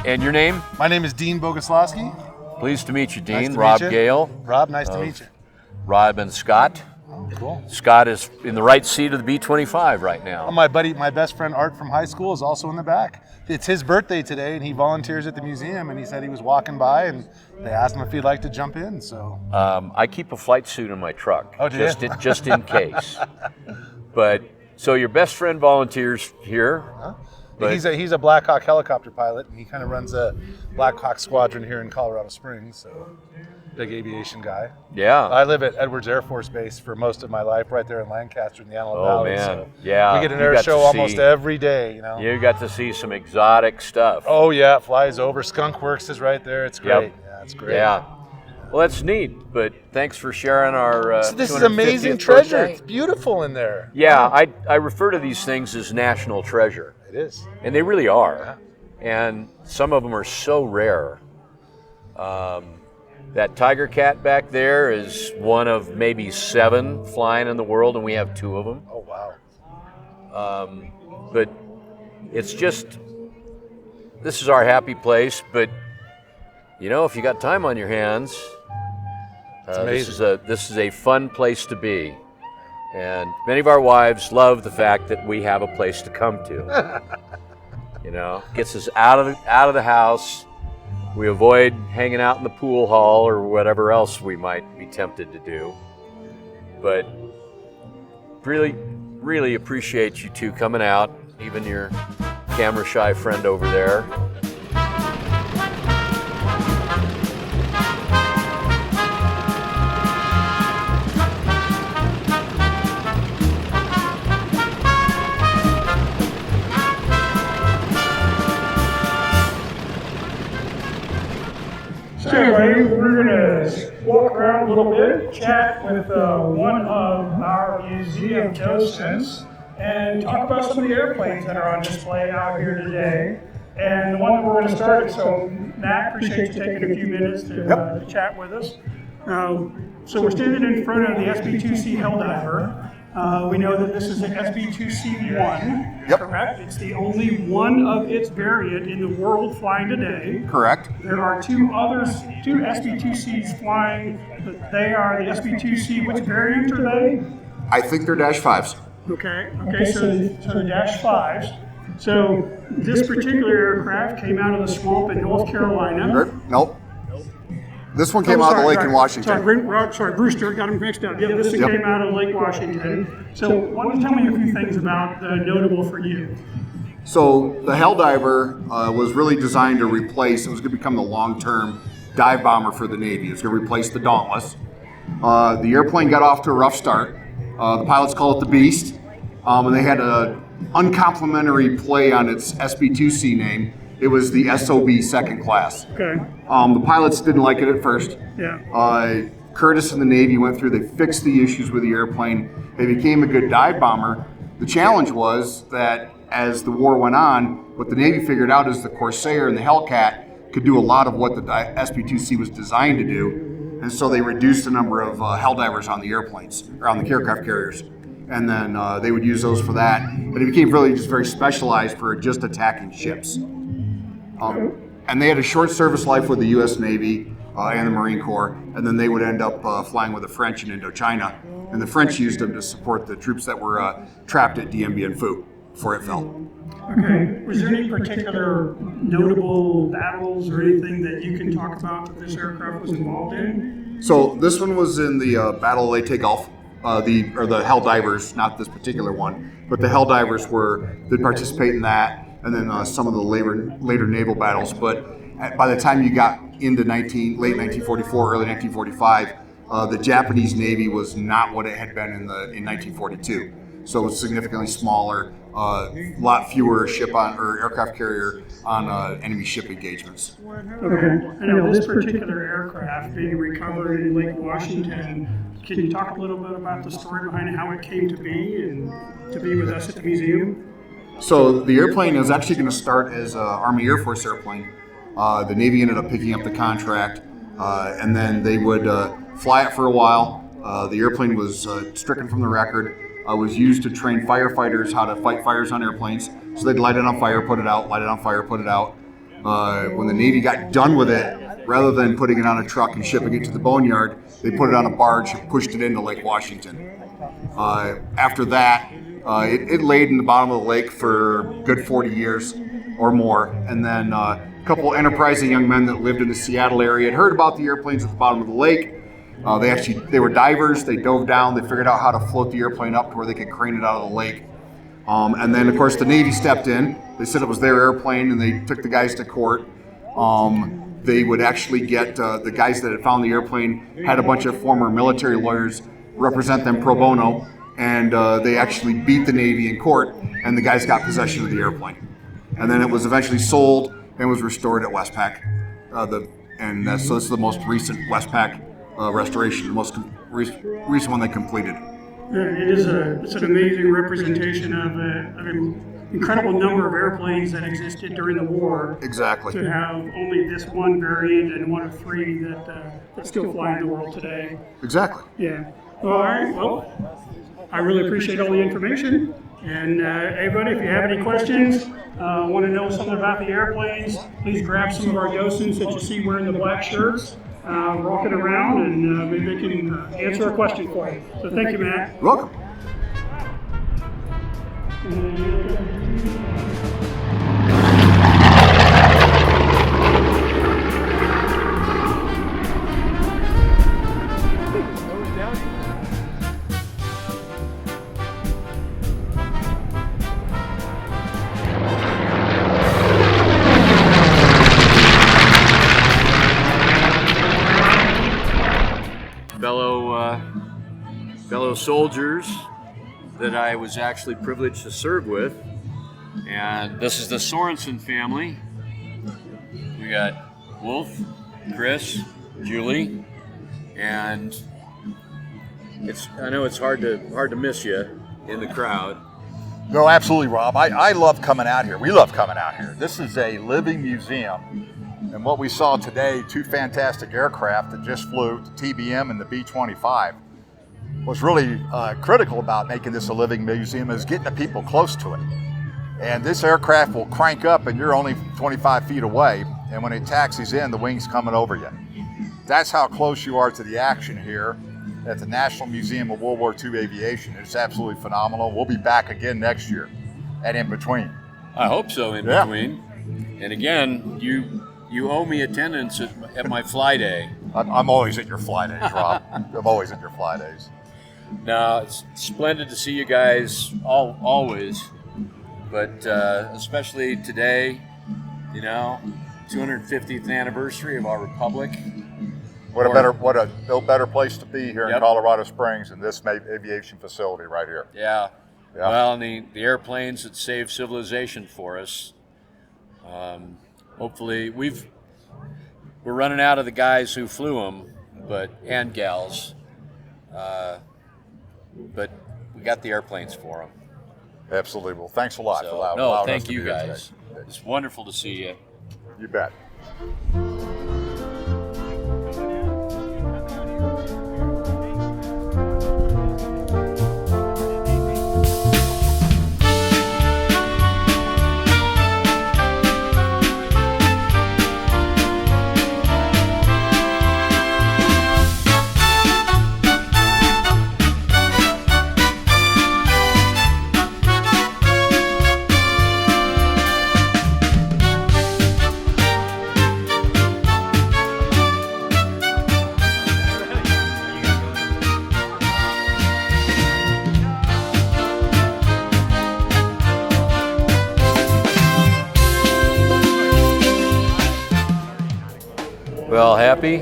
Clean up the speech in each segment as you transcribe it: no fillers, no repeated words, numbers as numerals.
And your name? My name is Dean Bogoslawski. Pleased to meet you, Dean. Nice to Rob meet you. Gale. Rob, nice to meet you. Rob and Scott. Oh, cool. Scott is in the right seat of the B-25 right now. My best friend Art from high school is also in the back. It's his birthday today, and he volunteers at the museum, and he said he was walking by, and they asked him if he'd like to jump in, so. I keep a flight suit in my truck, Oh, do you? just in case. But, so your best friend volunteers here. Huh? But He's a Black Hawk helicopter pilot, and he kind of runs a Black Hawk squadron here in Colorado Springs, so big aviation guy. yeah. I live at Edwards Air Force Base for most of my life, right there in Lancaster in the Antelope Oh, Valley. man. So Yeah, we get an you air got show to almost see- every day, you know. You got to see some exotic stuff. Oh yeah, it flies over. Skunk Works is right there. It's great. Yep. Yeah, it's great. Yeah. Well, that's neat, but thanks for sharing our So this is 250th amazing treasure. birthday. It's beautiful in there. Yeah, I refer to these things as national treasure, It is. and they really are. And some of them are so rare. That tiger cat back there is one of maybe 7 flying in the world, and we have 2 of them. Oh wow. But it's just, this is our happy place, but you know, if you got time on your hands, this is a fun place to be. And many of our wives love the fact that we have a place to come to. You know, gets us out of the house. We avoid hanging out in the pool hall or whatever else we might be tempted to do. But really, really appreciate you two coming out, even your camera shy friend over there. So anyway, we're going to walk around a little bit, chat with one of our museum docents, and talk about some of the airplanes that are on display out here today. And the one that we're going to start, so Matt, appreciate you taking a few minutes to chat with us. So we're standing in front of the SB2C Helldiver. We know that this is an SB2C1, correct? It's the only one of its variant in the world flying today. Correct. There are two SB2Cs flying, but they are the SB2C. Which variant are they? I think they're Dash 5s. Okay, so the Dash 5s. So this particular aircraft came out of the swamp in North Carolina. Nope. This one came out of the lake in Washington. Sorry, Brewster, got him mixed up. Yeah, this one came out of Lake Washington. So why don't you tell me a few things about notable for you? So the Helldiver was really designed to replace, it was going to become the long-term dive bomber for the Navy. It was going to replace the Dauntless. The airplane got off to a rough start. The pilots call it the Beast. And they had an uncomplimentary play on its SB2C name. It was the SOB second class. Okay. The pilots didn't like it at first. Yeah. Curtis and the Navy went through, they fixed the issues with the airplane. They became a good dive bomber. The challenge was that as the war went on, what the Navy figured out is the Corsair and the Hellcat could do a lot of what the SB2C was designed to do. And so they reduced the number of Helldivers on the airplanes, or on the aircraft carriers. And then they would use those for that. But it became really just very specialized for just attacking ships. And they had a short service life with the U.S. Navy and the Marine Corps, and then they would end up flying with the French in Indochina. And the French used them to support the troops that were trapped at Dien Bien Phu before it fell. Okay. Was there any particular notable battles or anything that you can talk about that this aircraft was involved in? So this one was in the Battle of Leyte Gulf, the Helldivers, not this particular one, but the Helldivers did participate in that. And then some of the later naval battles. But by the time you got into late 1944, early 1945, the Japanese Navy was not what it had been in 1942. So it was significantly smaller, a lot fewer aircraft carrier on enemy ship engagements. Okay. I know this particular aircraft being recovered in Lake Washington. Can you talk a little bit about the story behind how it came to be and to be with us at the museum? So the airplane is actually going to start as an Army Air Force airplane. The Navy ended up picking up the contract, and then they would fly it for a while. The airplane was stricken from the record. Was used to train firefighters how to fight fires on airplanes. So they'd light it on fire, put it out, light it on fire, put it out. When the Navy got done with it, rather than putting it on a truck and shipping it to the boneyard, they put it on a barge and pushed it into Lake Washington. After that, it laid in the bottom of the lake for a good 40 years or more. And then a couple enterprising young men that lived in the Seattle area had heard about the airplanes at the bottom of the lake. They were divers. They dove down. They figured out how to float the airplane up to where they could crane it out of the lake. And then, of course, the Navy stepped in. They said it was their airplane, and they took the guys to court. They would actually get the guys that had found the airplane, had a bunch of former military lawyers represent them pro bono, and they actually beat the Navy in court, and the guys got possession of the airplane. And then it was eventually sold and was restored at Westpac. So this is the most recent Westpac restoration, the most recent one they completed. It's an amazing representation of an incredible number of airplanes that existed during the war. Exactly. To have only this one variant and one of three that still fly in the world today. Exactly. Yeah. All right. Well, I really appreciate all the information. And everybody, if you have any questions, want to know something about the airplanes, please grab some of our docents that you see wearing the black shirts, walking around, and maybe they can answer a question for you. So thank you, Matt. You're welcome. Fellow soldiers that I was actually privileged to serve with, and this is the Sorensen family. We got Wolf, Chris, Julie, and I know it's hard to miss you in the crowd. No, absolutely, Rob. I love coming out here. We love coming out here. This is a living museum. And what we saw today, two fantastic aircraft that just flew, the TBM and the B-25, was really critical about making this a living museum is getting the people close to it. And this aircraft will crank up and you're only 25 feet away. And when it taxis in, the wing's coming over you. That's how close you are to the action here at the National Museum of World War II Aviation. It's absolutely phenomenal. We'll be back again next year and in between. I hope so, in between. And again, you owe me attendance at my fly day. I'm always at your fly days, Rob. I'm always at your fly days. No, it's splendid to see you guys always, but especially today, 250th anniversary of our republic. What a no better place to be here in Colorado Springs than this aviation facility right here. Yeah. Well, and the airplanes that saved civilization for us. Hopefully, we're running out of the guys who flew them, and gals. But we got the airplanes for them. Absolutely. Well, thanks a lot for allowing us thank to you be here guys. today. It's wonderful to see you. You bet. Well, happy?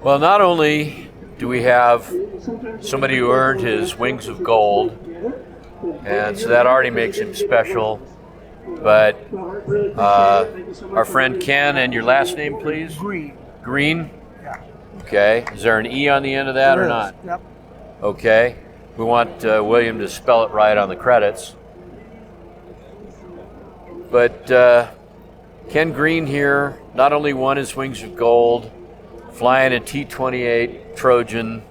Well, not only do we have somebody who earned his wings of gold, and so that already makes him special, but our friend Ken, and your last name, please? Green. Green? Yeah. Okay. Is there an E on the end of that or not? Yep. Okay. We want William to spell it right on the credits. But Ken Green here not only won his wings of gold, flying a T-28 Trojan,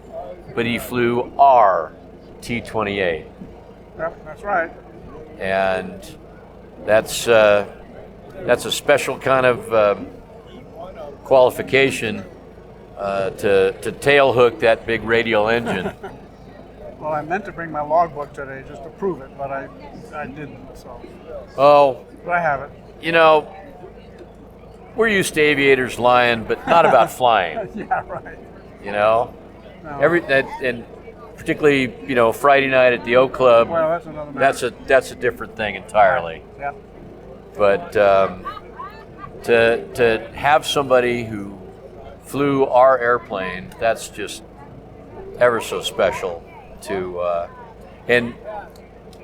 but he flew our T-28. Yep, that's right. And that's that's a special kind of qualification to tail hook that big radial engine. Well, I meant to bring my logbook today just to prove it, but I didn't. So. Oh. But I have it. You know, we're used to aviators lying, but not about flying. Yeah, right. You know, No. and particularly, you know, Friday night at the O Club. Well, that's another matter. That's a different thing entirely. Yeah. But to have somebody who flew our airplane, that's just ever so special. And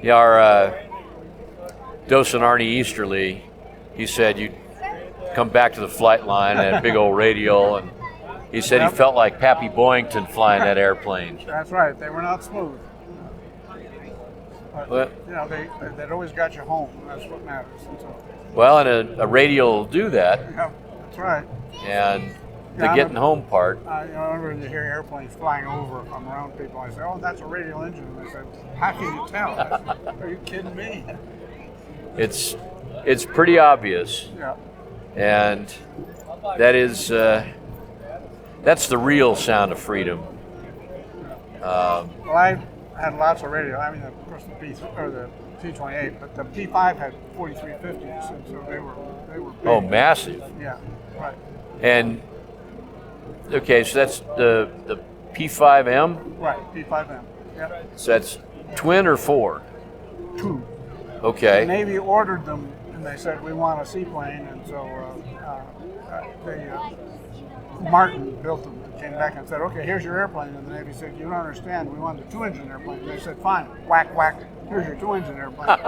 you know, our docent Arnie Easterly, he said you'd come back to the flight line and a big old radial, and he said he felt like Pappy Boyington flying that airplane. That's right. They were not smooth. But, you know, they'd always got you home. That's what matters. Well, and a radial will do that. Yeah, that's right. And the getting home part. I remember you hear airplanes flying over from around people. I say, "Oh, that's a radial engine." And they say, "How can you tell?" Are you kidding me? It's pretty obvious. Yeah. And that is that's the real sound of freedom. Well, I had lots of radio. I mean, of course, the P28, but the P5 had 4350s, and so they were big. Oh, massive. Yeah, right. And okay, so that's the P5M. Right, P5M. Yeah. So that's twin or four? Two. Okay. The Navy ordered them, and they said we want a seaplane, and so Martin built them. Came back and said, "Okay, here's your airplane." And the Navy said, "You don't understand. We wanted a two-engine airplane." And they said, "Fine, whack, whack. Here's your two-engine airplane."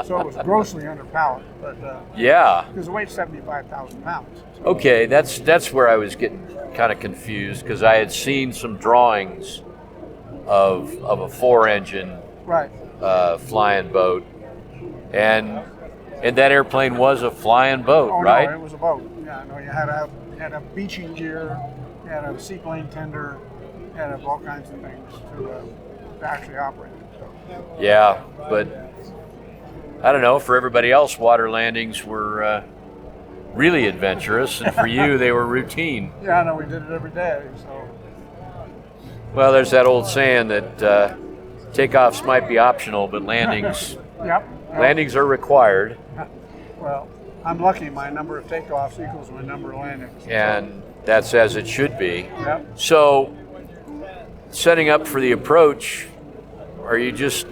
So it was grossly underpowered, but yeah, because the weight's 75,000 pounds. So. Okay, that's where I was getting kind of confused, because I had seen some drawings of a four-engine right. Flying boat, and that airplane was a flying boat, right? No, it was a boat. Yeah, no, you had to have beaching gear, you had to have a seaplane tender, you had to have all kinds of things to actually operate it. So. Yeah, but I don't know. For everybody else, water landings were really adventurous, and for you, they were routine. Yeah, I know. We did it every day. So. Well, there's that old saying that takeoffs might be optional, but landings landings are required. Well, I'm lucky. My number of takeoffs equals my number of landings. And that's as it should be. Yep. So, setting up for the approach, are you just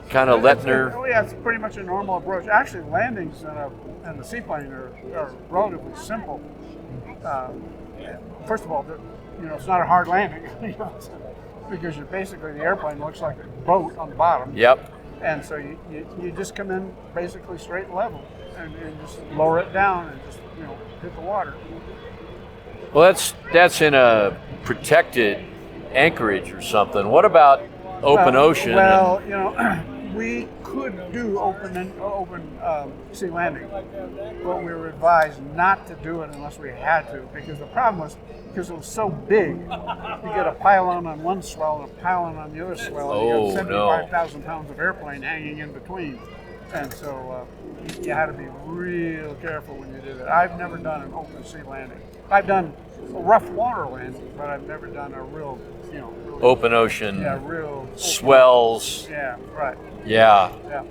kind of letting her? Oh, yeah, it's pretty much a normal approach. Actually, landings in the seaplane are relatively simple. First of all, it's not a hard landing because the airplane looks like a boat on the bottom. Yep. And so you just come in basically straight and level and just lower it down and just hit the water. Well, that's in a protected anchorage or something. What about open ocean? Well, we could do open sea landing, but we were advised not to do it unless we had to, because the problem was, because it was so big, you get a pylon on one swell and a pylon on the other swell, and you got 75,000 pounds of airplane hanging in between. And so you had to be real careful when you did it. I've never done an open sea landing. I've done a rough water landing, but I've never done a real, really, open ocean. Yeah, real swells. Yeah, right. Yeah. Yeah.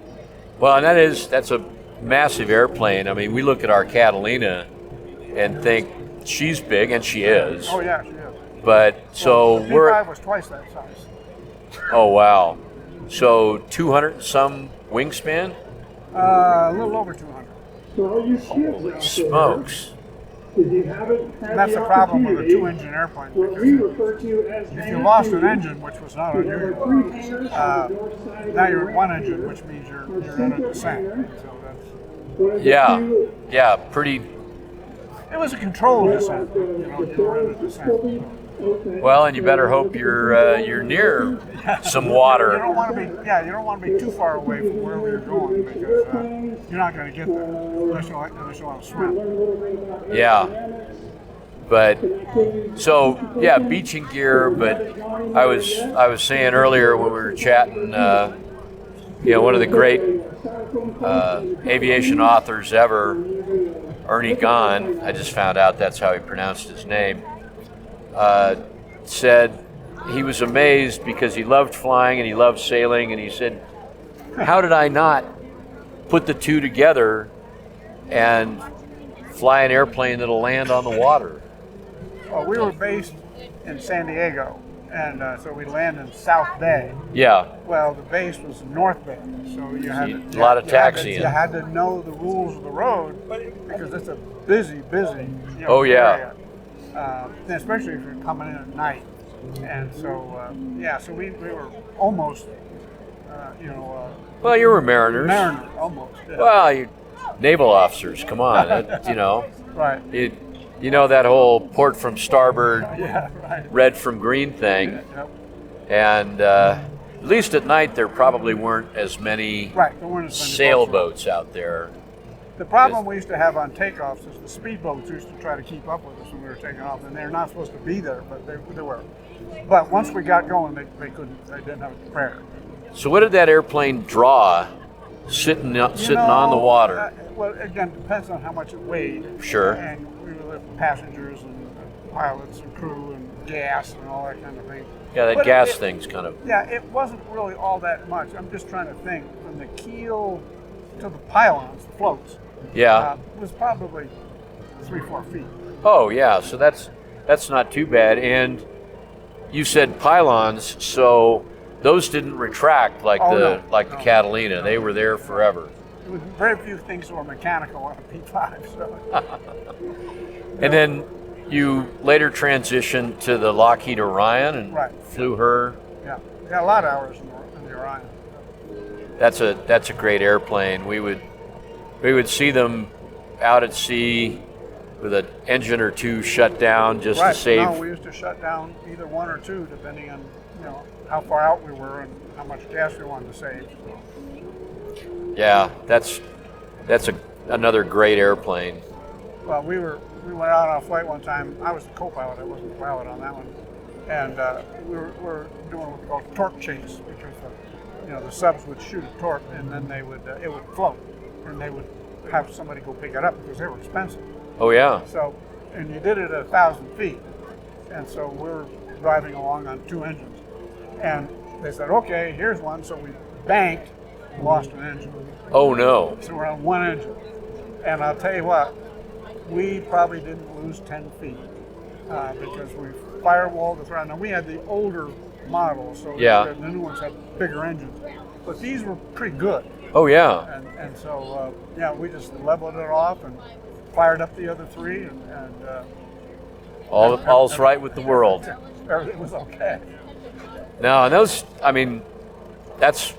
Well, and that's a massive airplane. I mean, we look at our Catalina and think she's big, and she is. Oh yeah, she is. But so the we're. P5 was twice that size. Oh wow. So 200 some wingspan. A little over 200. So all you kids out Smokes. there, if you haven't had That's the problem with a opportunity, two-engine airplane. what we refer to as If you lost an hangar engine, which was not two, there are unusual, three hangars on the north side of now the you're at airplane. one engine, which means you're in a descent. So One of the Yeah. two- Yeah. Pretty. it was a controlled descent. You were in a descent. Well, and you better hope you're near some You water. don't want to be, you don't want to be too far away from wherever you're going, because you're not going to get there unless you want to swim. Yeah. But so yeah, beaching gear. But I was saying earlier when we were chatting, one of the great aviation authors ever, Ernie Gahn, I just found out that's how he pronounced his name, said he was amazed because he loved flying and he loved sailing, and he said, how did I not put the two together and fly an airplane that'll land on the water? Well, we were based in San Diego, and so we landed in South Bay. Yeah. Well, the base was North Bay, so you had A lot of taxiing. You had to know the rules of the road because it's a busy, Oh, yeah. area, especially if you're coming in at night. And so, so we were almost, Well, you were mariners. mariners, almost. Yeah. Well, you naval officers, come on. Right. You know that whole port from starboard, Yeah, right. red from green thing. Yep. And at least at night, there probably weren't as many Right. There weren't as many boats sailboats out there. around. The problem we used to have on takeoffs is the speedboats used to try to keep up with us when we were taking off, and they're not supposed to be there, but they were. But once we got going, they couldn't. They didn't have it prepared. So what did that airplane draw sitting on the water? Well, again, depends on how much it weighed. Sure. And we were with passengers and pilots and crew and gas and all that kind of thing. Yeah, that But gas it- thing's kind of... Yeah, it wasn't really all that much. I'm just trying to think. From the keel to the pylons, the floats, Yeah. was probably 3-4 feet. Oh, yeah, so that's not too bad. And you said pylons, so those didn't retract like the Catalina. They were there forever. There was very few things that were mechanical on a P5. So. And then you later transitioned to the Lockheed Orion and Right. flew her. Yeah, got a lot of hours in the Orion. That's a great airplane. We would see them out at sea with an engine or two shut down just Right. to save. No, we used to shut down either one or two, depending on how far out we were and how much gas we wanted to save. Yeah, that's another great airplane. Well, we went out on a flight one time. I was the co-pilot. I wasn't the pilot on that one, and we were doing what's called torque chase because the subs would shoot a torque and then it would float, and they would have somebody go pick it up because they were expensive. Oh yeah. So, and you did it at 1,000 feet, and so we're driving along on two engines, and they said, "Okay, here's one." So we banked, lost an engine. Oh no. So we're on one engine, and I'll tell you what, we probably didn't lose 10 feet because we firewalled the throttle. Now we had the older models, so Yeah. the new ones had bigger engines, but these were pretty good, Oh yeah. and so we just leveled it off and fired up the other three, and All's right with the world. everything was okay. No, and those. I mean, that's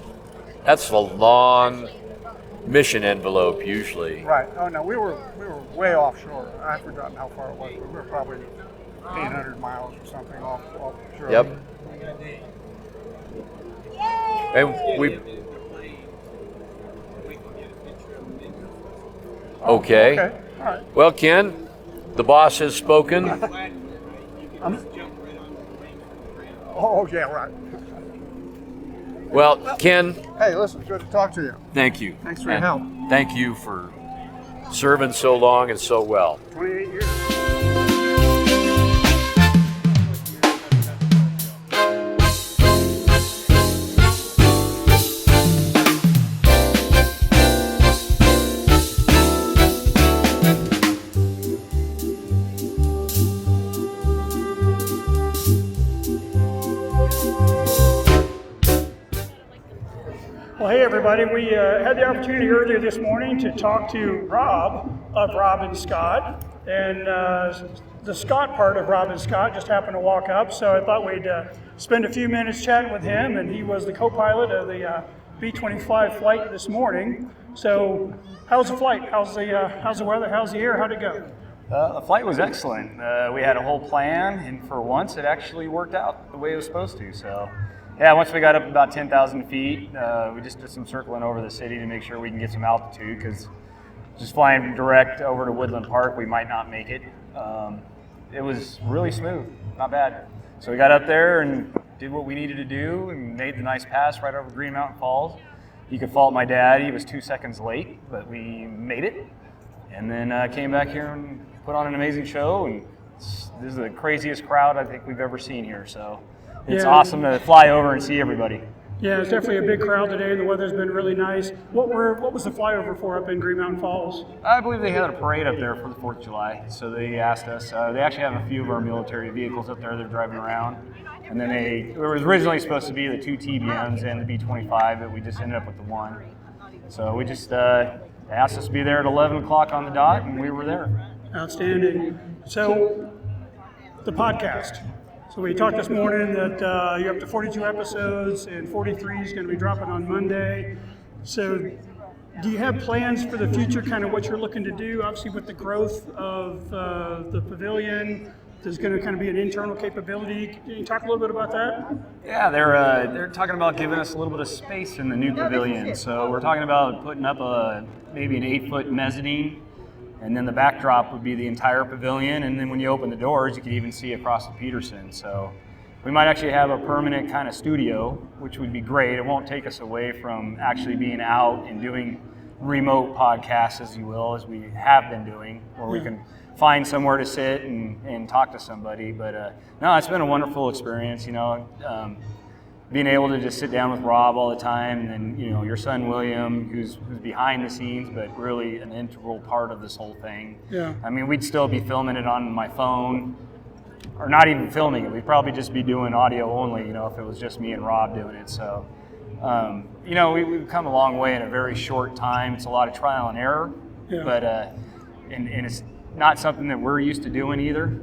a long mission envelope usually. Right. Oh no, we were way offshore. I've forgotten how far it was, but we were probably 800 miles or something offshore. Yep. And we. Okay. Okay. All right. Well, Ken, the boss has spoken. Oh yeah, right. Well, Ken, Hey, listen, good to talk to you. thank you. Thanks for your And help. Thank you for serving so long and so well. 28 years. Well, hey everybody, we had the opportunity earlier this morning to talk to Rob of Rob and Scott, and the Scott part of Rob and Scott just happened to walk up, so I thought we'd spend a few minutes chatting with him, and he was the co-pilot of the B-25 flight this morning. So how's the flight? How's the weather? How's the air? How'd it go? The flight was excellent. We had a whole plan, and for once, it actually worked out the way it was supposed to. So, yeah, once we got up about 10,000 feet, we just did some circling over the city to make sure we can get some altitude, because just flying direct over to Woodland Park, we might not make it. It was really smooth, not bad. So we got up there and did what we needed to do and made the nice pass right over Green Mountain Falls. You could fault my dad, he was 2 seconds late, but we made it. and then came back here and put on an amazing show. And this is the craziest crowd I think we've ever seen here. So it's awesome to fly over and see everybody. Yeah, it's definitely a big crowd today. The weather's been really nice. What was the flyover for up in Green Mountain Falls? I believe they had a parade up there for the 4th of July. So they asked us. They actually have a few of our military vehicles up there they're driving around. And then it was originally supposed to be the 2 TBMs and the B-25, but we just ended up with the 1. So we just asked us to be there at 11 o'clock on the dot, and we were there. Outstanding. So the podcast. So we talked this morning that you're up to 42 episodes, and 43 is going to be dropping on Monday. So do you have plans for the future, kind of what you're looking to do? Obviously with the growth of the pavilion, there's going to kind of be an internal capability. Can you talk a little bit about that? Yeah, they're talking about giving us a little bit of space in the new pavilion. So we're talking about putting up maybe an 8-foot mezzanine, and then the backdrop would be the entire pavilion. And then when you open the doors, you can even see across the Peterson. So we might actually have a permanent kind of studio, which would be great. It won't take us away from actually being out and doing remote podcasts, as you will, as we have been doing, where we can find somewhere to sit and talk to somebody. But no, it's been a wonderful experience, being able to just sit down with Rob all the time, and then, your son William, who's behind the scenes, but really an integral part of this whole thing. Yeah. I mean, we'd still be filming it on my phone, or not even filming it. We'd probably just be doing audio only, if it was just me and Rob doing it. So, we've come a long way in a very short time. It's a lot of trial and error, but and it's not something that we're used to doing either,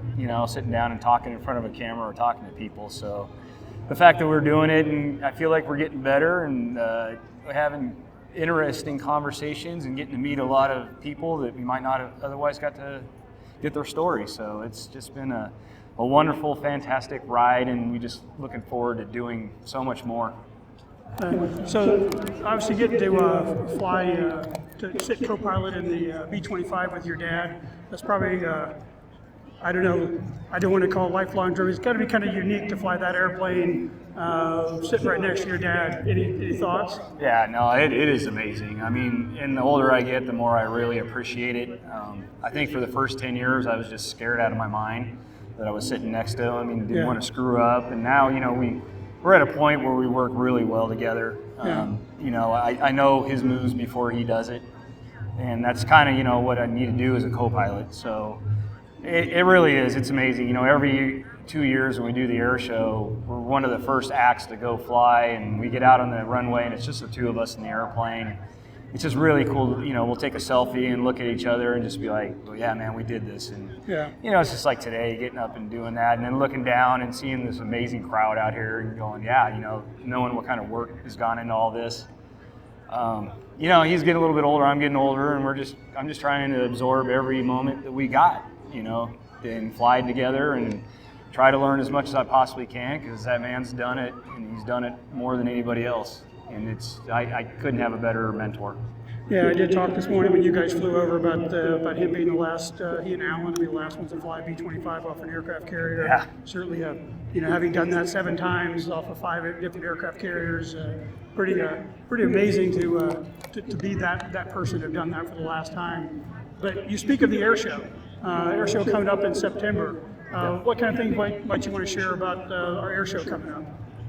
sitting down and talking in front of a camera or talking to people. So the fact that we're doing it, and I feel like we're getting better and having interesting conversations and getting to meet a lot of people that we might not have otherwise got to get their story. So it's just been a wonderful, fantastic ride, and we're just looking forward to doing so much more. So obviously getting to fly, to sit co-pilot in the B-25 with your dad, that's probably, I don't know, I don't want to call it lifelong dream. It's got to be kind of unique to fly that airplane, sitting right next to your dad. Any thoughts? Yeah, no, it is amazing. I mean, and the older I get, the more I really appreciate it. I think for the first 10 years, I was just scared out of my mind that I was sitting next to him and didn't want to screw up. And now, we're at a point where we work really well together. I know his moves before he does it, and that's kind of what I need to do as a co-pilot. So it really is. It's amazing. Every 2 years when we do the air show, we're one of the first acts to go fly, and we get out on the runway, and it's just the two of us in the airplane. It's just really cool. We'll take a selfie and look at each other and just be like, well, yeah, man, we did this. And, it's just like today, getting up and doing that, and then looking down and seeing this amazing crowd out here and going, knowing what kind of work has gone into all this. He's getting a little bit older, I'm getting older, and I'm just trying to absorb every moment that we got, and fly together and try to learn as much as I possibly can, because that man's done it, and he's done it more than anybody else. And I couldn't have a better mentor. Yeah, I did talk this morning when you guys flew over about him being the last, he and Alan will be the last ones to fly B-25 off an aircraft carrier. Yeah. Certainly, having done that 7 times off of 5 different aircraft carriers, pretty amazing to be that person to have done that for the last time. But you speak of the air show. Air show coming up in September. What kind of things might you want to share about our air show coming up?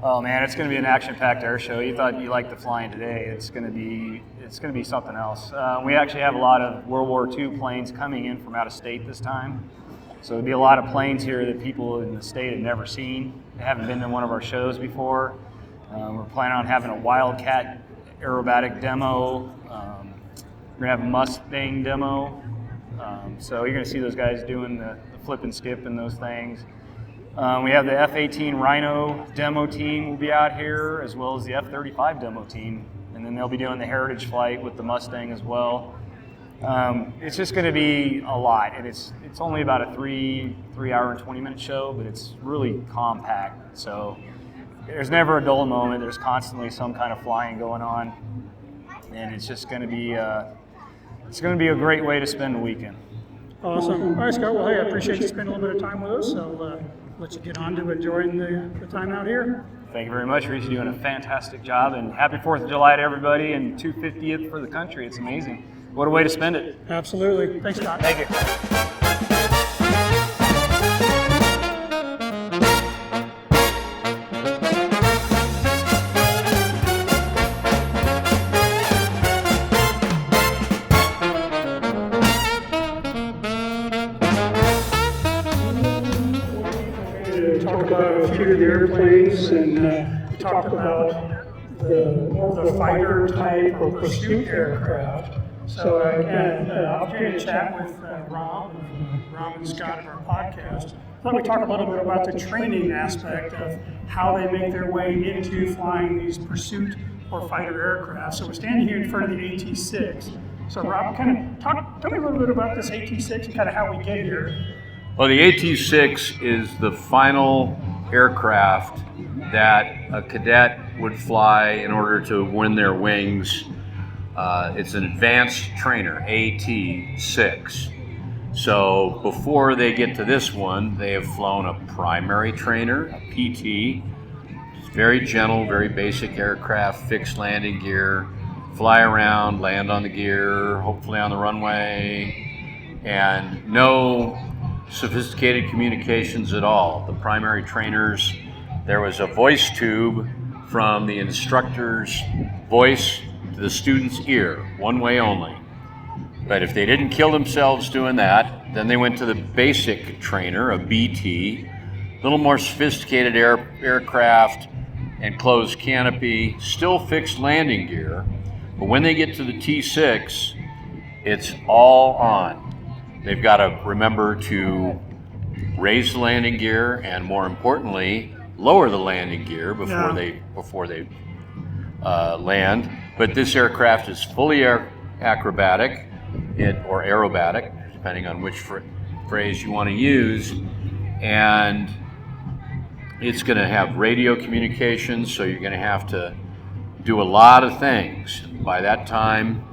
Oh man, it's going to be an action-packed air show. You thought you liked the flying today. It's going to be something else. We actually have a lot of World War II planes coming in from out of state this time. So there'll be a lot of planes here that people in the state have never seen. They haven't been to one of our shows before. We're planning on having a Wildcat aerobatic demo. We're going to have a Mustang demo. So you're going to see those guys doing the flip and skip and those things. We have the F-18 Rhino demo team will be out here, as well as the F-35 demo team, and then they'll be doing the heritage flight with the Mustang as well. It's just going to be a lot, and it's only about a 3 hour and 20-minute show, but it's really compact. So there's never a dull moment. There's constantly some kind of flying going on, and it's just going to be a great way to spend the weekend. Awesome. All right, Scott. Well, hey, I appreciate you spending a little bit of time with us. So let you get on to enjoying the time out here. Thank you very much, Reese. You're doing a fantastic job, and happy 4th of July to everybody, and 250th for the country. It's amazing. what a way to spend it. Absolutely. Thanks, Scott. Thank you. Talk about a few of the airplanes, and we talked about the fighter type or pursuit aircraft. So again, opportunity to chat with Rob and Scott of our podcast. I thought we'd talk a little bit about the training aspect of how they make their way into flying these pursuit or fighter aircraft. So we're standing here in front of the AT-6. So Rob, kind of tell me a little bit about this AT-6 and kind of how we get here. Well, the AT-6 is the final aircraft that a cadet would fly in order to win their wings. It's an advanced trainer, AT-6. So before they get to this one, they have flown a primary trainer, a PT. It's very gentle, very basic aircraft, fixed landing gear, fly around, land on the gear, hopefully on the runway, and no sophisticated communications at all. The primary trainers, there was a voice tube from the instructor's voice to the student's ear, one way only. But if they didn't kill themselves doing that, then they went to the basic trainer, a BT, a little more sophisticated aircraft, enclosed canopy, still fixed landing gear. But when they get to the T6, it's all on. They've got to remember to raise the landing gear and, more importantly, lower the landing gear before they land. But this aircraft is fully acrobatic or aerobatic, depending on which phrase you want to use, and it's going to have radio communications, so you're going to have to do a lot of things. By that time,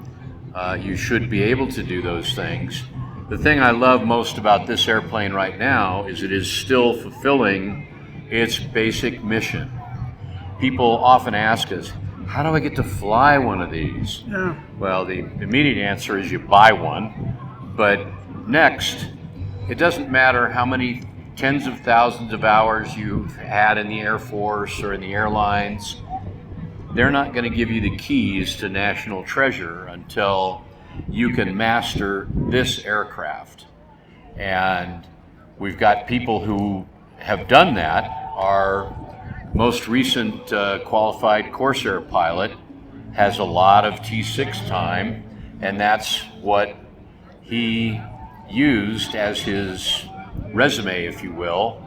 you should be able to do those things. The thing I love most about this airplane right now is it is still fulfilling its basic mission. People often ask us, how do I get to fly one of these? Yeah. Well, the immediate answer is you buy one. But next, it doesn't matter how many tens of thousands of hours you've had in the Air Force or in the airlines. They're not going to give you the keys to national treasure until you can master this aircraft. And we've got people who have done that. Our most recent qualified Corsair pilot has a lot of T6 time, and that's what he used as his resume, if you will.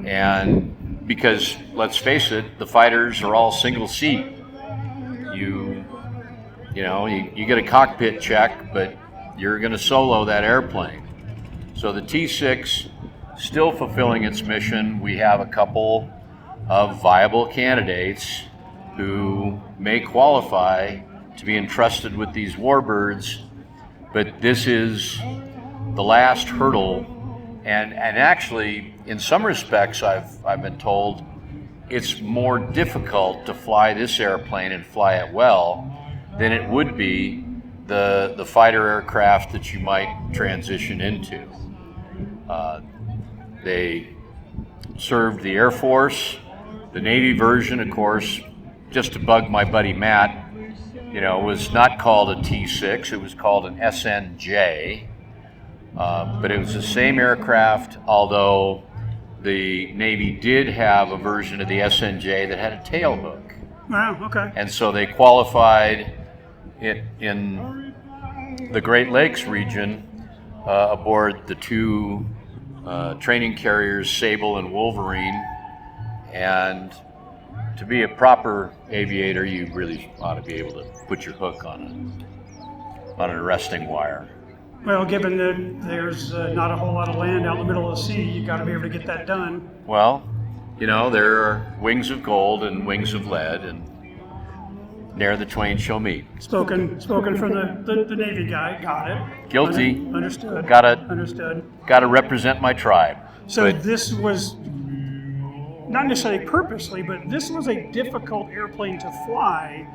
And because, let's face it, the fighters are all single seat. You get a cockpit check, but you're going to solo that airplane. So the T6 still fulfilling its mission. We have a couple of viable candidates who may qualify to be entrusted with these warbirds, but this is the last hurdle. And actually, in some respects, I've been told it's more difficult to fly this airplane and fly it well than it would be the fighter aircraft that you might transition into. They served the Air Force, the Navy version, of course, just to bug my buddy Matt, was not called a T6, it was called an SNJ. But it was the same aircraft, although the Navy did have a version of the SNJ that had a tail hook. Wow, okay. And so they qualified it in the Great Lakes region aboard the two training carriers, Sable and Wolverine. And to be a proper aviator, you really ought to be able to put your hook on an arresting wire. Well, given that there's not a whole lot of land out in the middle of the sea, you've got to be able to get that done. Well, there are wings of gold and wings of lead, and ne'er the twain shall meet. Spoken from the Navy guy. Got it. Guilty. Understood. Understood. Got to represent my tribe. So this was not necessarily purposely, but this was a difficult airplane to fly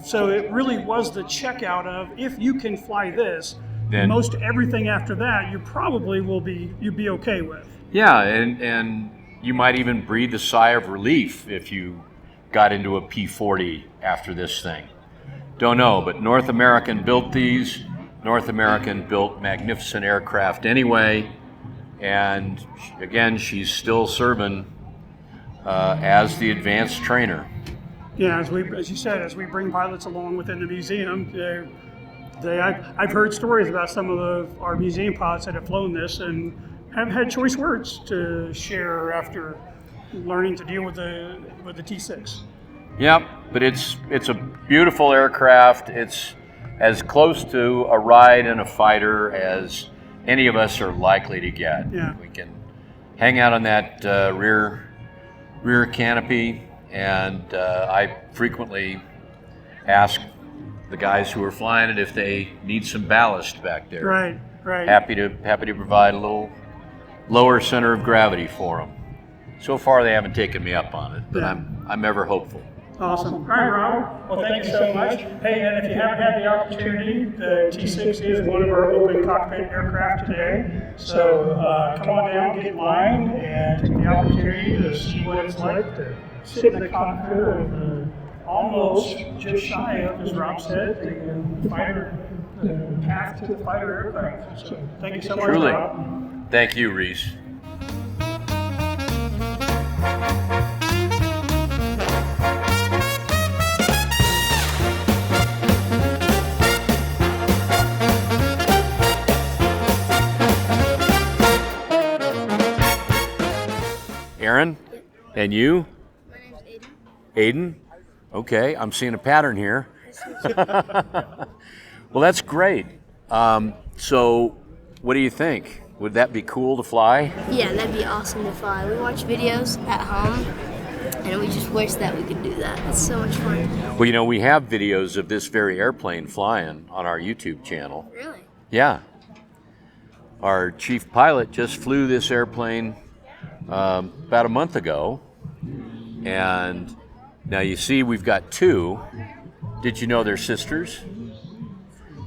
So it really was the checkout of, if you can fly this, Then- most everything after that you probably you'd be okay with. Yeah, and you might even breathe a sigh of relief if you got into a P-40 after this thing. Don't know, but North American built these. North American built magnificent aircraft anyway. And again, she's still serving as the advanced trainer. Yeah, as you said, as we bring pilots along within the museum, I've heard stories about some of our museum pilots that have flown this and have had choice words to share after learning to deal with the T6. Yep, but it's a beautiful aircraft. It's as close to a ride in a fighter as any of us are likely to get. Yeah. We can hang out on that rear canopy, and I frequently ask the guys who are flying it if they need some ballast back there. Right. Happy to provide a little lower center of gravity for them. So far, they haven't taken me up on it, but Yeah. I'm ever hopeful. Awesome. All right, Rob. Well, thank you so much. Hey, and if you haven't had the opportunity, the T6 is one of our open cockpit aircraft today. So come on down, get in line, and take the opportunity to see what it's like to sit in the cockpit of almost just shy of, as Rob said, the fighter, the path to the fighter aircraft. So thank you so much, Truly. Rob. Thank you, Reese. Aaron? And you? My name's Aiden. Aiden? Okay, I'm seeing a pattern here. Well, that's great. So, what do you think? Would that be cool to fly? Yeah, that'd be awesome to fly. We watch videos at home, and we just wish that we could do that. It's so much fun. Well, you know, we have videos of this very airplane flying on our YouTube channel. Really? Yeah. Our chief pilot just flew this airplane about a month ago. And now you see we've got two. Did you know they're sisters?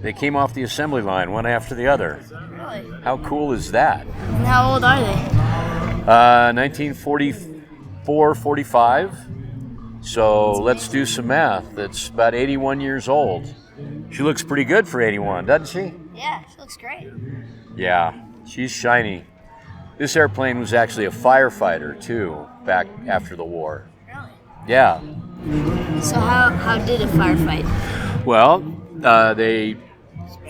They came off the assembly line one after the other. Really? How cool is that? And how old are they? 1944, 45. So let's do some math. That's about 81 years old. She looks pretty good for 81, doesn't she? Yeah, she looks great. Yeah, she's shiny. This airplane was actually a firefighter too, back after the war. Really? Yeah. So how did a firefight? Well, they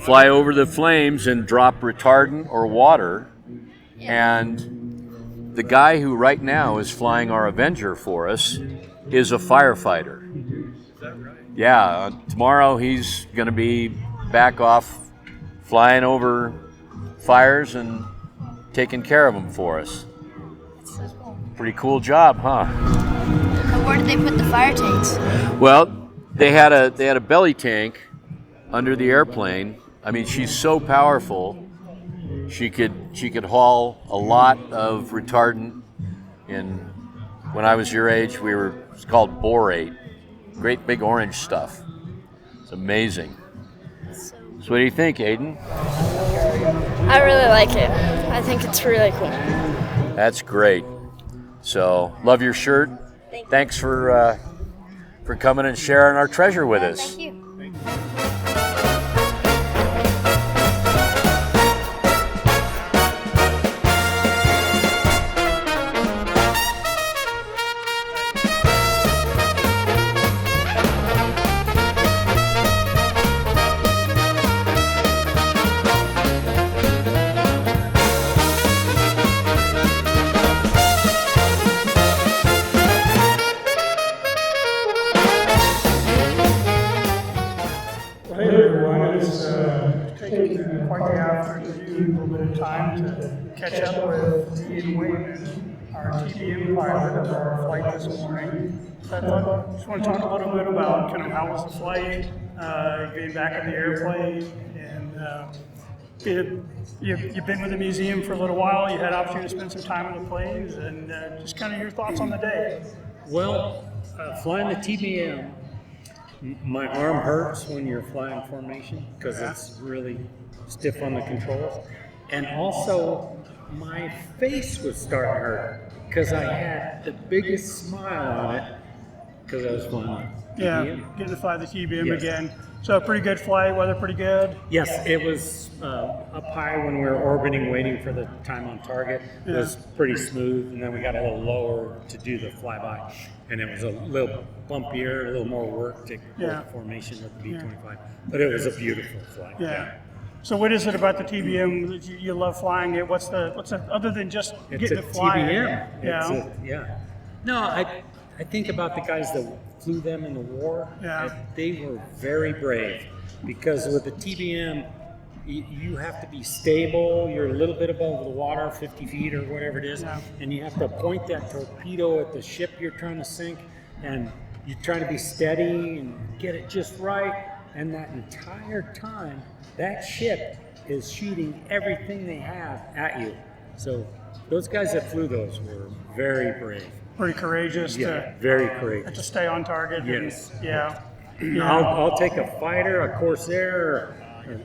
fly over the flames and drop retardant or water. And the guy who right now is flying our Avenger for us is a firefighter. Is that right? Yeah, tomorrow he's going to be back off flying over fires and taking care of them for us. That's so cool. Pretty cool job, huh? And where did they put the fire tanks? Well, they had a belly tank under the airplane. I mean, she's so powerful. She could haul a lot of retardant. When I was your age, it's called borate. Great big orange stuff. It's amazing. So what do you think, Aiden? I really like it. I think it's really cool. That's great. So, love your shirt. Thanks for coming and sharing our treasure with us. Thank you. Hey everyone, it's taken quite the effort to do a little bit of time to catch up with Ian Wayman, our TBM pilot of our flight this morning. So I just want to talk a little bit about kind of how was the flight, getting back in the airplane, and you've been with the museum for a little while. You had opportunity to spend some time on the planes, and just kind of your thoughts on the day. Well, flying the TBM My arm hurts when you're flying formation because it's really stiff on the controls. And also, my face was starting to hurt because I had the biggest smile on it because I was flying. Yeah, TBM. getting to fly the TBM Yes. again. So a pretty good flight, weather pretty good. Yes, it was up high when we were orbiting, waiting for the time on target. It was pretty smooth, and then we got a little lower to do the flyby, and it was a little bumpier, a little more work to hold the formation with the B-25. But it was a beautiful flight. Yeah. So what is it about the TBM that you love flying it? What's the other than just It's getting a to fly it? TBM. Yeah. Yeah. No, I think about the guys that flew them in the war. Yeah. They were very brave because with the TBM, you have to be stable. You're a little bit above the water, 50 feet or whatever it is, and you have to point that torpedo at the ship you're trying to sink, and you're trying to be steady and get it just right. And that entire time, that ship is shooting everything they have at you. So those guys that flew those were very brave. Pretty courageous Very courageous. to stay on target. Yes. And, I'll take a fighter, a Corsair, or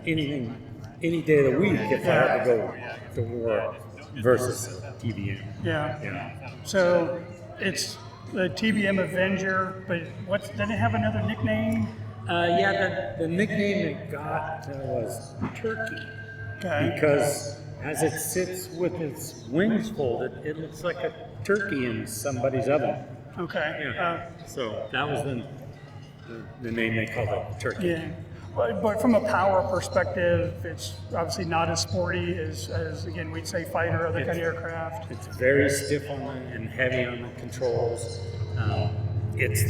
anything, any day of the week if I have to go to war versus TBM. Yeah. So it's the TBM Avenger, but did it have another nickname? The nickname it got was Turkey. Okay. Because as it sits with its wings folded, it looks like a turkey in somebody's oven. Okay. Yeah. So that was the name they called it, Turkey. Yeah. But from a power perspective, it's obviously not as sporty as again, we'd say fighter or other kind of aircraft. It's very stiff on and heavy on the controls. It's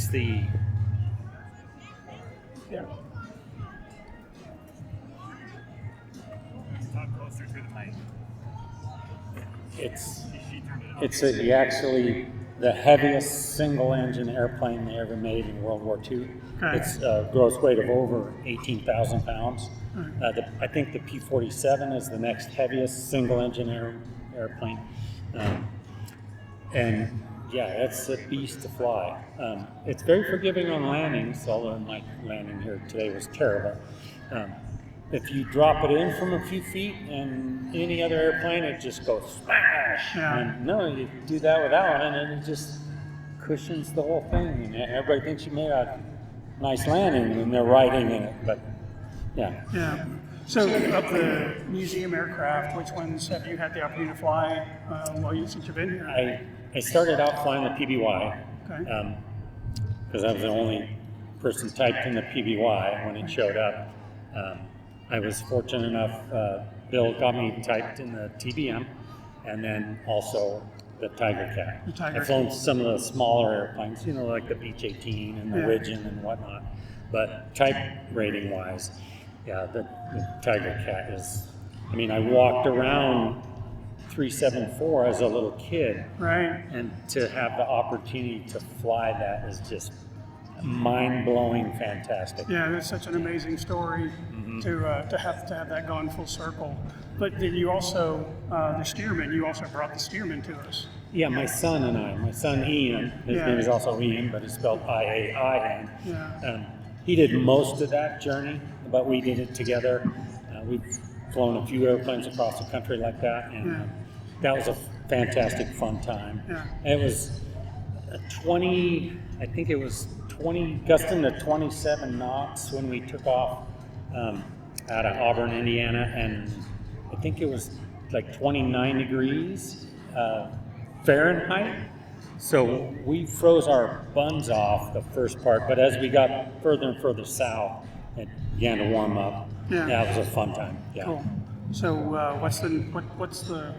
the Yeah. Talk closer to the mic. It's actually the heaviest single-engine airplane they ever made in World War II. Okay. It's a gross weight of over 18,000 pounds. I think the P-47 is the next heaviest single-engine airplane. And yeah, it's a beast to fly. It's very forgiving on landings, although my landing here today was terrible. If you drop it in from a few feet and any other airplane, it just goes smash. Yeah. And no, you do that with that one and it just cushions the whole thing. And everybody thinks you made a nice landing when they're riding in it, but yeah. Yeah. So of the museum aircraft, which ones have you had the opportunity to fly since you've been here? I started out flying the PBY Okay. because I was the only person typed in the PBY when it showed up. I was fortunate enough, Bill got me typed in the TBM and then also the Tiger Cat. I've flown some of the smaller airplanes, like the Beech 18 and the Widgeon and whatnot. But type rating wise, the Tiger Cat is, I walked around 374 as a little kid. Right. And to have the opportunity to fly that is just mind-blowing, fantastic. Yeah, that's such an amazing story to have that gone full circle. But then you also, the steerman, you also brought the steerman to us. Yeah, my son Ian, his name is also Ian, but it's spelled I-A-I-N. Yeah. He did most of that journey, but we did it together. We've flown a few airplanes across the country like that, and that was a fantastic, fun time. Yeah. It was 20 gusting to 27 knots when we took off out of Auburn, Indiana, and I think it was like 29 degrees Fahrenheit. So we froze our buns off the first part, but as we got further and further south, it began to warm up. Yeah. That was a fun time. Yeah. Cool. So what's the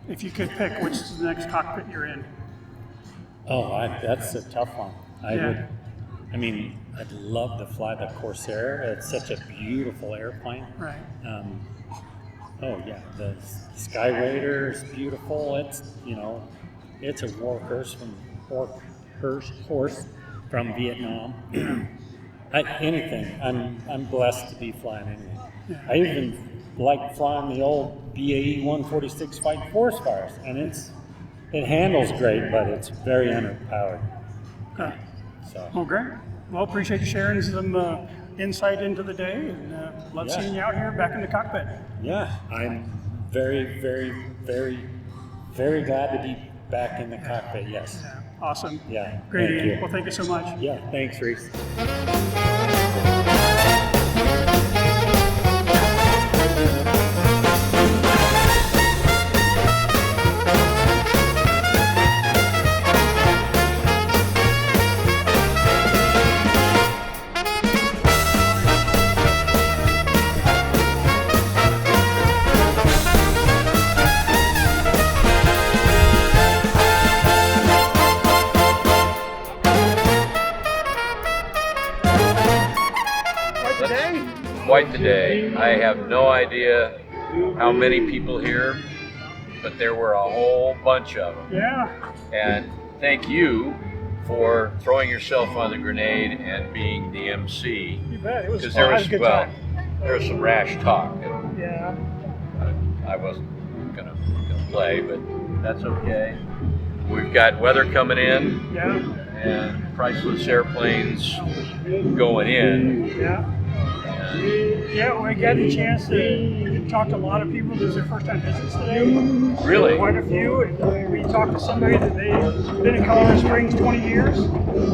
if you could pick, which is the next cockpit you're in? Oh, that's a tough one. I'd love to fly the Corsair. It's such a beautiful airplane. Right. The Sky Raider is beautiful. It's a horse from Vietnam. Anything. I'm blessed to be flying anything. Yeah. I even like flying the old BAE 146 Fighting Forest fires, and it handles great, but it's very underpowered. Okay. So. Well, great. Well, appreciate you sharing some insight into the day, and love seeing you out here back in the cockpit. Yeah, I'm very, very, very, very glad to be back in the cockpit. Yes. Yeah. Awesome. Yeah. Great, thank Ian. you. Well, thank you so much. Yeah. Thanks, Reese. Quite the day. I have no idea how many people here, but there were a whole bunch of them. Yeah. And thank you for throwing yourself on the grenade and being the MC. You bet. It was Because fun. I had a good time. there was some rash talk, and Yeah. I wasn't gonna play, but that's okay. We've got weather coming in Yeah. and priceless airplanes going in. Yeah. Yeah, we got the chance to talk to a lot of people. This is their first time visits today. Really? Quite a few. And we talked to somebody that they've been in Colorado Springs 20 years,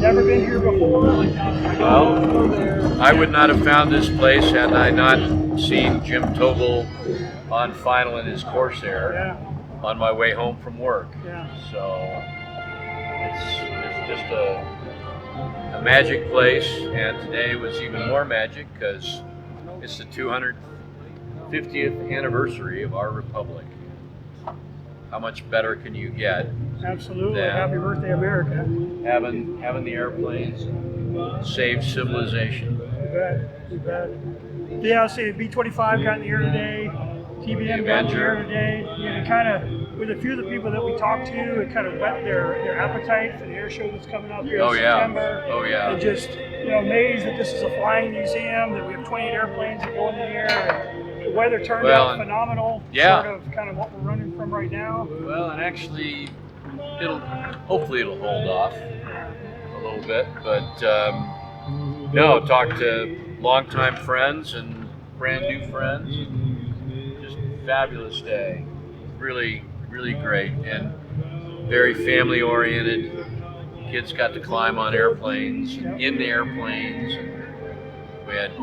never been here before. Well, I would not have found this place had I not seen Jim Tobel on final in his Corsair on my way home from work. Yeah. So it's just a magic place, and today was even more magic because it's the 250th anniversary of our republic. How much better can you get? Absolutely. than Happy birthday, America. having the airplanes save civilization? You bet. You bet. Yeah, I'll say B-25 got in the air today. TBM got in the air today. You know, kind of, with a few of the people that we talked to, it kind of whet their appetite for the air show that's coming up here in September. Oh yeah. And just, amazed that this is a flying museum, that we have 28 airplanes that go in the air. And the weather turned out phenomenal. Yeah. Sort of kind of what we're running from right now. Well, and actually, hopefully it'll hold off a little bit. But no, talked to longtime friends and brand new friends. Just fabulous day. Really, really great, and very family oriented. Kids got to climb on airplanes, in the airplanes. We had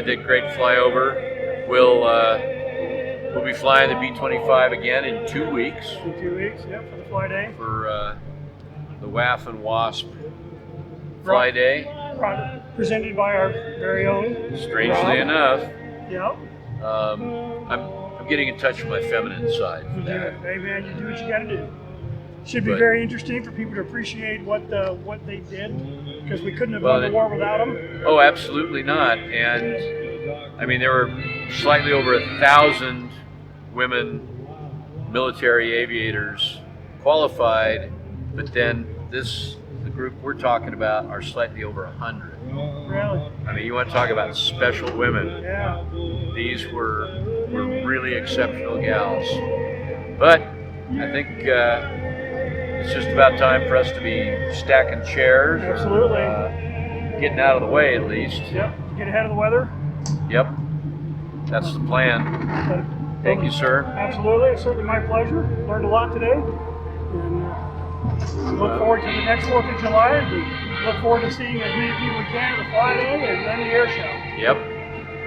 that great flyover. We'll be flying the B-25 again in 2 weeks. In 2 weeks, for the fly day. For the WAF and WASP fly day. Presented by our very own. Strangely enough. Yep. I'm getting in touch with my feminine side for that. Hey man, you do what you got to do. Should be very interesting for people to appreciate what they did, because we couldn't have won the war without them. Oh, absolutely not. And I mean, there were slightly over 1,000 women military aviators qualified, but then the group we're talking about are slightly over 100. Really? I mean, you want to talk about special women. Yeah. These were really exceptional gals. But I think it's just about time for us to be stacking chairs. Absolutely. Or, getting out of the way at least. Yep. Get ahead of the weather. Yep. That's the plan. Thank you, sir. Absolutely. It's certainly my pleasure. Learned a lot today. And look forward to the next 4th of July. We look forward to seeing as many people as we can at the fly day and then the air show. Yep.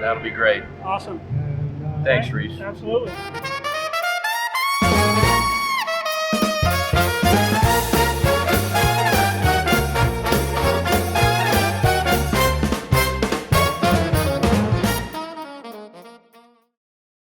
That'll be great. Awesome. Thanks, Reese. Absolutely.